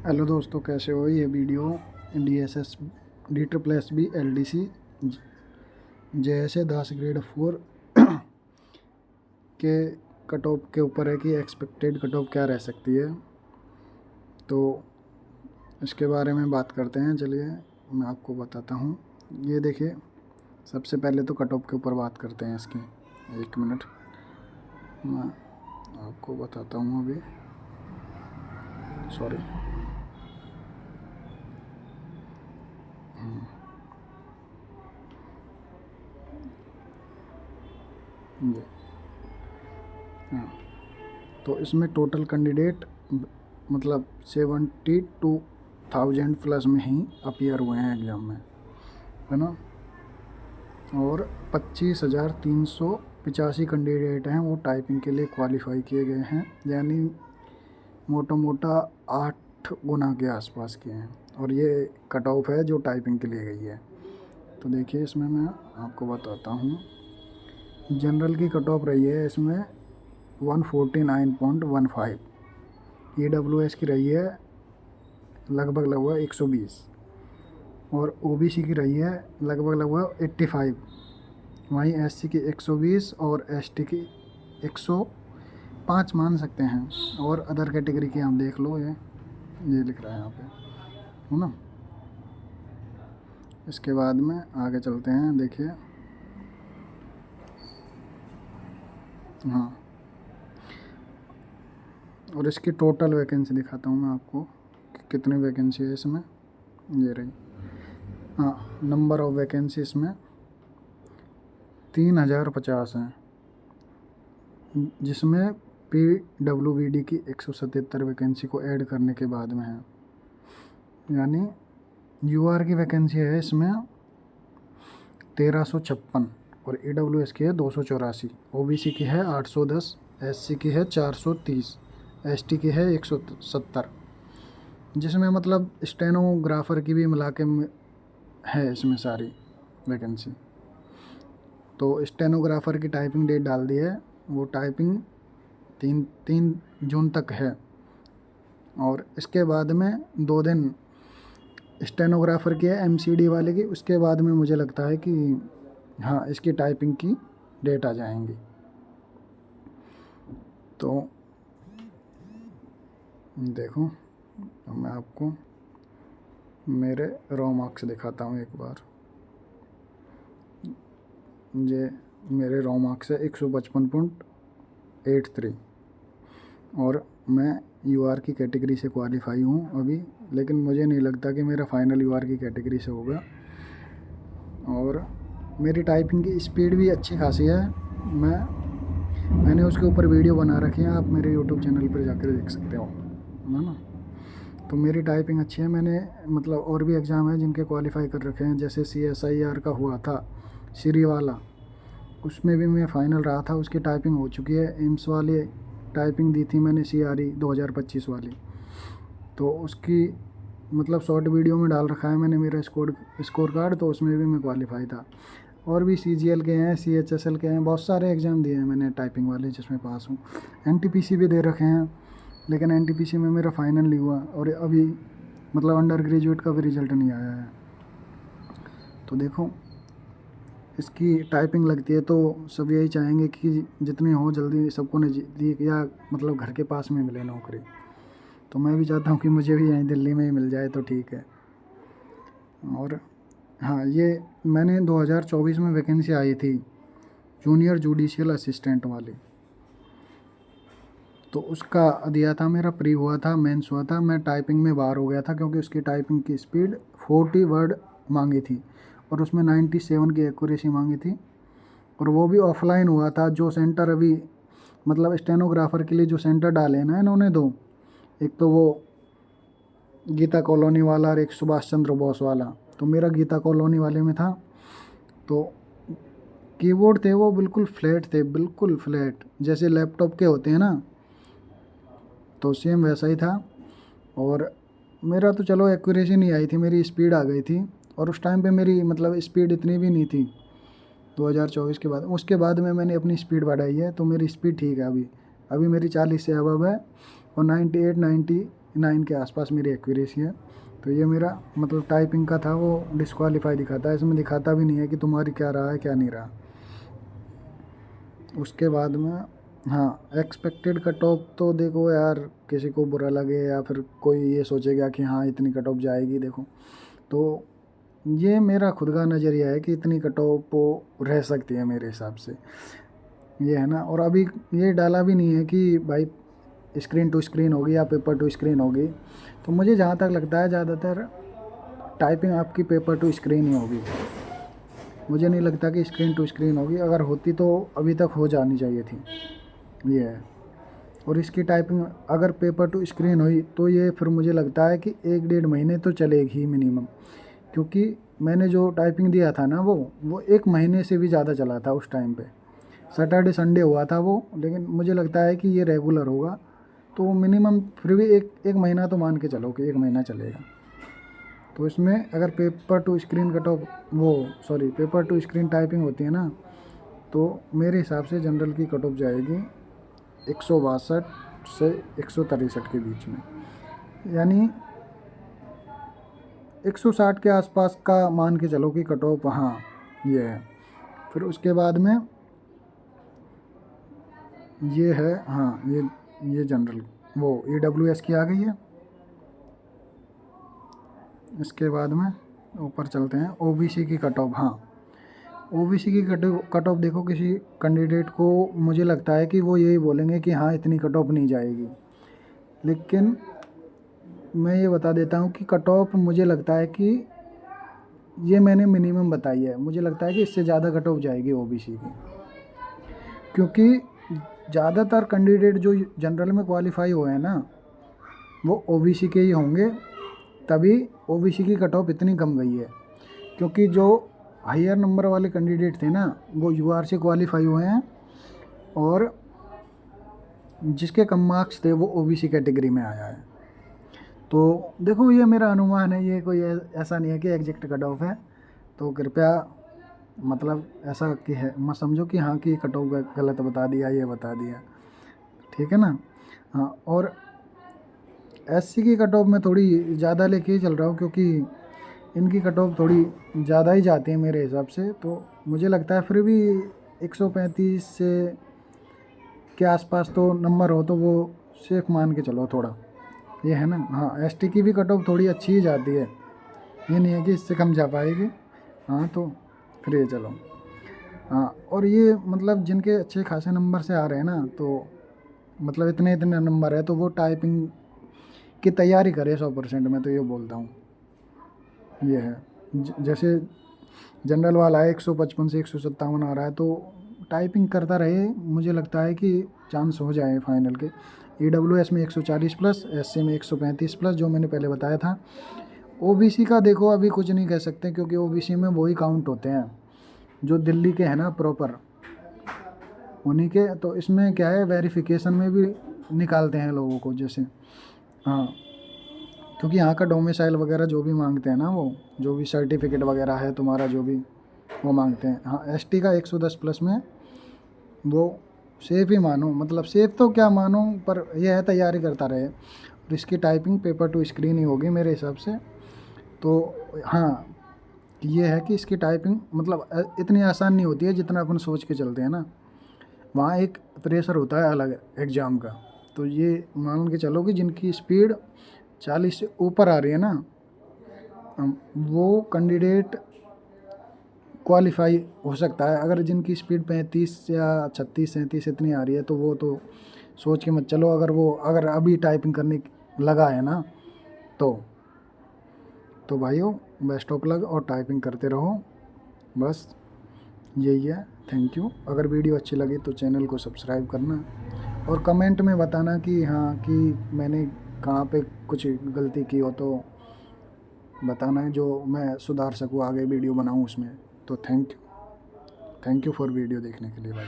Hello दोस्तों, कैसे हो। ये video DSS D++B LDC JSA 10 grade 4 के कट ऑफ के ऊपर है कि एक्सपेक्टेड कट ऑफ क्या रह सकती है। तो इसके बारे में बात करते हैं। चलिए मैं आपको बताता हूँ। ये देखिए, सबसे पहले तो कट ऑफ के ऊपर बात करते हैं इसकी। एक मिनट, मैं आपको बताता हूँ अभी। सॉरी। ये हाँ, तो इसमें टोटल कैंडिडेट मतलब 72,000 प्लस में ही अपीयर हुए हैं एग्ज़ाम में, है ना। और 25,385 कैंडिडेट हैं वो टाइपिंग के लिए क्वालिफाई किए गए हैं, यानी मोटा मोटा 8 गुना के आसपास के हैं। और ये कट ऑफ है जो टाइपिंग के लिए गई है। तो देखिए, इसमें मैं आपको बताता हूँ। जनरल की कट ऑफ रही है इसमें 149.15। EWS की रही है लगभग 120 और OBC की रही है लगभग 85। वहीं SC की 120 और ST की 105 मान सकते हैं। और अदर कैटेगरी की आप देख लो, ये लिख रहा है यहाँ पे, है ना। इसके बाद में आगे चलते हैं। देखिए, हाँ, और इसकी टोटल वैकेंसी दिखाता हूँ मैं आपको कि कितनी वैकेंसी है इसमें। ये रही, हाँ, नंबर ऑफ वैकेंसी इसमें 3050 हैं, जिसमें PWBD की 177 वैकेंसी को ऐड करने के बाद में है। यानी UR की वैकेंसी है इसमें 1356 और EWS की है 284, OBC की है 810, SC की है 430, ST की है 170, जिसमें मतलब स्टेनोग्राफ़र की भी मिला के है इसमें सारी वैकेंसी। तो स्टेनोग्राफ़र की टाइपिंग डेट डाल दी है, वो टाइपिंग 3 जून तक है। और इसके बाद में 2 दिन स्टेनोग्राफ़र की है MCD वाले की। उसके बाद में मुझे लगता है कि हाँ, इसकी टाइपिंग की डेट आ जाएंगी। तो देखो, मैं आपको मेरे रॉ मार्क्स दिखाता हूँ एक बार। ये मेरे रॉ मार्क्स है 155.83 और मैं UR की कैटेगरी से क्वालिफाई हूँ अभी। लेकिन मुझे नहीं लगता कि मेरा फाइनल UR की कैटेगरी से होगा। और मेरी टाइपिंग की स्पीड भी अच्छी खासी है। मैंने उसके ऊपर वीडियो बना रखी है, आप मेरे YouTube चैनल पर जाकर देख सकते हो, है ना। तो मेरी टाइपिंग अच्छी है। मैंने मतलब और भी एग्ज़ाम है जिनके क्वालिफाई कर रखे हैं, जैसे CSIR का हुआ था श्री वाला, उसमें भी मैं फ़ाइनल रहा था। उसकी टाइपिंग हो चुकी है। एम्स वाली टाइपिंग दी थी मैंने, CRE 2025 वाली। तो उसकी मतलब शॉर्ट वीडियो में डाल रखा है मैंने मेरा स्कोर कार्ड, तो उसमें भी मैं क्वालिफाई था। और भी CGL के हैं, CHSL के हैं, बहुत सारे एग्ज़ाम दिए हैं मैंने टाइपिंग वाले जिसमें पास हूँ। NTPC भी दे रखे हैं, लेकिन NTPC में मेरा फाइनल नहीं हुआ और अभी मतलब अंडर ग्रेजुएट का भी रिज़ल्ट नहीं आया है। तो देखो, इसकी टाइपिंग लगती है तो सब यही चाहेंगे कि जितनी हो जल्दी सबको नज़दीक या मतलब घर के पास में मिले नौकरी। तो मैं भी चाहता हूँ कि मुझे भी यहीं दिल्ली में ही मिल जाए तो ठीक है। और हाँ, ये मैंने 2024 में वैकेंसी आई थी जूनियर जुडिशियल असिस्टेंट वाली, तो उसका दिया था, मेरा प्री हुआ था, मेंस हुआ था। मैं टाइपिंग में बाहर हो गया था क्योंकि उसकी टाइपिंग की स्पीड 40 वर्ड मांगी थी और उसमें 97 की एक्यूरेसी मांगी थी। और वो भी ऑफलाइन हुआ था। जो सेंटर अभी मतलब स्टेनोग्राफ़र के लिए जो सेंटर डाले हैं ना इन्होंने 2, एक तो वो गीता कॉलोनी वाला और एक सुभाष चंद्र बोस वाला। तो मेरा गीता कॉलोनी वाले में था। तो कीबोर्ड थे वो बिल्कुल फ्लैट थे, बिल्कुल फ्लैट, जैसे लैपटॉप के होते हैं ना, तो सेम वैसा ही था। और मेरा तो चलो एक्यूरेसी नहीं आई थी, मेरी स्पीड आ गई थी। और उस टाइम पे मेरी मतलब स्पीड इतनी भी नहीं थी 2024 के बाद। उसके बाद में मैंने अपनी स्पीड बढ़ाई है, तो मेरी स्पीड ठीक है अभी। अभी मेरी 40 से अबव है और 98 90 9 के आसपास मेरी एक्यूरेसी है। तो ये मेरा मतलब टाइपिंग का था, वो डिस्क्वालीफाई दिखाता है, इसमें दिखाता भी नहीं है कि तुम्हारी क्या रहा है क्या नहीं रहा। उसके बाद में हाँ, एक्सपेक्टेड कट ऑफ तो देखो यार, किसी को बुरा लगे या फिर कोई ये सोचेगा कि हाँ इतनी कट ऑफ जाएगी, देखो तो ये मेरा खुद का नज़रिया है कि इतनी कट ऑफ रह सकती है मेरे हिसाब से, ये है ना। और अभी ये डाला भी नहीं है कि भाई स्क्रीन टू स्क्रीन होगी या पेपर टू स्क्रीन होगी। तो मुझे जहाँ तक लगता है ज़्यादातर टाइपिंग आपकी पेपर टू स्क्रीन ही होगी। मुझे नहीं लगता कि स्क्रीन टू स्क्रीन होगी, अगर होती तो अभी तक हो जानी चाहिए थी, ये है। और इसकी टाइपिंग अगर पेपर टू स्क्रीन हुई तो ये फिर मुझे लगता है कि 1-1.5 महीने तो चलेगी ही मिनिमम, क्योंकि मैंने जो टाइपिंग दिया था ना वो 1 महीने से भी ज़्यादा चला था उस टाइम पे। सैटरडे संडे हुआ था वो, लेकिन मुझे लगता है कि ये रेगुलर होगा तो मिनिमम फिर भी एक महीना तो मान के चलो कि 1 महीना चलेगा। तो इसमें अगर paper two screen cut off paper two screen typing होती है ना, तो मेरे हिसाब से जनरल की कट ऑफ जाएगी 162 से 163 के बीच में, यानी 160 के आसपास का मान के चलो कि कट ऑफ, हाँ ये है। फिर उसके बाद में ये है, हाँ ये जनरल वो EWS की आ गई है। इसके बाद में ऊपर चलते हैं, OBC की कट ऑफ। हाँ, OBC की कट ऑफ देखो, किसी कैंडिडेट को मुझे लगता है कि वो यही बोलेंगे कि हाँ इतनी कट ऑफ नहीं जाएगी, लेकिन मैं ये बता देता हूँ कि कट ऑफ मुझे लगता है कि ये मैंने मिनिमम बताई है, मुझे लगता है कि इससे ज़्यादा कट ऑफ जाएगी OBC की, क्योंकि ज़्यादातर कैंडिडेट जो जनरल में क्वालिफाई हुए हैं ना वो OBC के ही होंगे, तभी OBC की कट ऑफ इतनी कम गई है। क्योंकि जो हायर नंबर वाले कैंडिडेट थे ना वो UR से क्वालिफाई हुए हैं, और जिसके कम मार्क्स थे वो OBC कैटेगरी में आया है। तो देखो ये मेरा अनुमान है, ये कोई ऐसा नहीं है कि एग्जैक्ट कट ऑफ है, तो कृपया मतलब ऐसा कि है मत समझो कि हाँ कि कट ऑफ गलत बता दिया, ये बता दिया, ठीक है ना। हाँ, और SC की कट ऑफ में थोड़ी ज़्यादा लेके ही चल रहा हूँ, क्योंकि इनकी कट ऑफ थोड़ी ज़्यादा ही जाती है मेरे हिसाब से। तो मुझे लगता है फिर भी 135 से के आसपास तो नंबर हो तो वो सेफ मान के चलो थोड़ा, ये है ना। हाँ, ST की भी कट ऑफ थोड़ी अच्छी ही जाती है, ये नहीं है कि इससे कम जा पाएगी। हाँ, तो फिर ये चलो। हाँ, और ये मतलब जिनके अच्छे खासे नंबर से आ रहे हैं ना, तो मतलब इतने इतने नंबर है, तो वो टाइपिंग की तैयारी करे 100%, मैं तो ये बोलता हूँ, ये है। जैसे जनरल वाला है 155 से 157 आ रहा है, तो टाइपिंग करता रहे, मुझे लगता है कि चांस हो जाए फाइनल के। EWS में 140 प्लस, SC में 135 प्लस, जो मैंने पहले बताया था। OBC का देखो अभी कुछ नहीं कह सकते, क्योंकि OBC में वही काउंट होते हैं जो दिल्ली के हैं ना प्रॉपर, उन्हीं के। तो इसमें क्या है, वेरिफिकेशन में भी निकालते हैं लोगों को, जैसे हाँ, क्योंकि यहाँ का डोमिसाइल वगैरह जो भी मांगते हैं ना, वो जो भी सर्टिफिकेट वगैरह है तुम्हारा जो भी वो मांगते हैं। हाँ, ST का 110 प्लस में वो सेफ ही मानो, मतलब सेफ तो क्या मानो, पर यह है तैयारी करता रहे। और इसकी टाइपिंग पेपर टू स्क्रीन ही होगी मेरे हिसाब से। तो हाँ, ये है कि इसकी टाइपिंग मतलब इतनी आसान नहीं होती है जितना अपन सोच के चलते हैं ना, वहाँ एक प्रेशर होता है अलग एग्ज़ाम का। तो ये मान के चलो कि जिनकी स्पीड 40 से ऊपर आ रही है ना, वो कैंडिडेट क्वालिफाई हो सकता है। अगर जिनकी स्पीड 35 या 36-37 इतनी आ रही है, तो वो तो सोच के मत चलो, अगर अभी टाइपिंग करने लगा है ना, तो भाइयों बेस्ट ऑफ लक, और टाइपिंग करते रहो, बस यही है। Thank you. अगर वीडियो अच्छी लगी तो चैनल को सब्सक्राइब करना, और कमेंट में बताना कि हाँ कि मैंने कहाँ पे कुछ गलती की हो तो बताना है, जो मैं सुधार सकूँ, आगे वीडियो बनाऊँ उसमें। तो थैंक यू फॉर वीडियो देखने के लिए भाई।